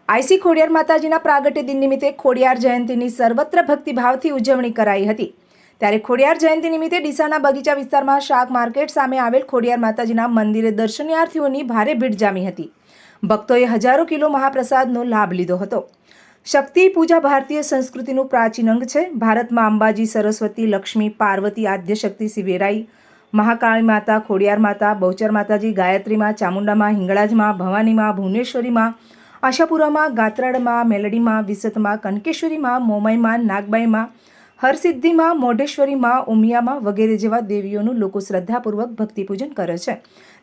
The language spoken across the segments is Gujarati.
આઈસી ખોડિયાર માતાજીના પ્રાગટ્ય દિન નિમિત્તે ખોડિયાર જયંતીની સર્વત્ર ભક્તિભાવથી ઉજવણી કરાઈ હતી। ત્યારે ખોડિયાર જયંતી નિમિત્તે ડીસાના બગીચા વિસ્તારમાં શાક માર્કેટ સામે આવેલ ખોડિયાર માતાજીના મંદિરે દર્શનાર્થીઓની ભારે ભીડ જામી હતી। ભક્તોએ હજારો કિલો મહાપ્રસાદનો લાભ લીધો હતો। શક્તિ પૂજા ભારતીય સંસ્કૃતિનું પ્રાચીન અંગ છે। ભારતમાં અંબાજી, સરસ્વતી, લક્ષ્મી, પાર્વતી, આદ્યશક્તિ, શિવેરાઈ, મહાકાળી માતા, ખોડિયાર માતા, બહુચર માતાજી, ગાયત્રી માં, ચામુંડા માં, હિંગળાજ માં, ભવાની માં, ભુવનેશ્વરી માં, આશાપુરામાં, ગાત્રાડમાં, મેલડીમાં, વિસતમાં, કનકેશ્વરીમાં, મોમાઈમાં, નાગબાઈમાં, હરસિદ્ધિમાં, મોઢેશ્વરીમાં, ઉમિયામાં વગેરે જેવા દેવીઓનું લોકો શ્રદ્ધાપૂર્વક ભક્તિપૂજન કરે છે।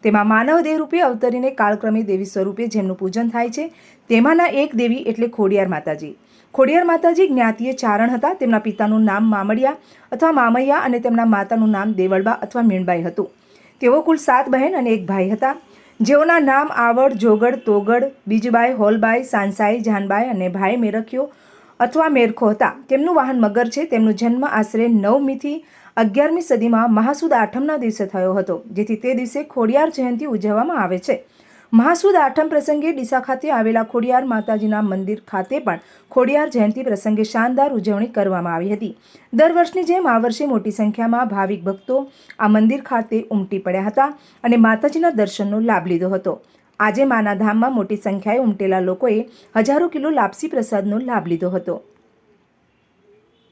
તેમાં માનવ દેહ રૂપે અવતરીને કાળક્રમે દેવી સ્વરૂપે જેમનું પૂજન થાય છે તેમાંના એક દેવી એટલે ખોડિયાર માતાજી। ખોડિયાર માતાજી જ્ઞાતિએ ચારણ હતા। તેમના પિતાનું નામ મામડિયા અથવા મામૈયા અને તેમના માતાનું નામ દેવળબા અથવા મીણબાઈ હતું। તેઓ કુલ 7 બહેન અને એક ભાઈ હતા, જેઓના નામ આવડ, જોગડ, તોગડ, બીજબાઈ, હોલબાઈ, સાંસાઈ, જાનબાઈ અને ભાઈ મેરખ્યો અથવા મેરખો હતા। તેમનું વાહન મગર છે। તેમનો જન્મ આશરે 9મી થી 11મી સદીમાં મહાસુદ આઠમના દિવસે થયો હતો, જેથી તે દિવસે ખોડિયાર જયંતી ઉજવવામાં આવે છે। મહાસુદ આઠમ પ્રસંગે ડીસા ખાતે આવેલા ખોડિયાર માતાજીના મંદિર ખાતે પણ ખોડિયાર જયંતી પ્રસંગે શાનદાર ઉજવણી કરવામાં આવી હતી। દર વર્ષની જેમ આ વર્ષે મોટી સંખ્યામાં ભાવિક ભક્તો આ મંદિર ખાતે ઉમટી પડ્યા હતા અને માતાજીના દર્શનનો લાભ લીધો હતો। આજે માના ધામમાં મોટી સંખ્યાએ ઉમટેલા લોકોએ હજારો કિલો લાપસી પ્રસાદનો લાભ લીધો હતો।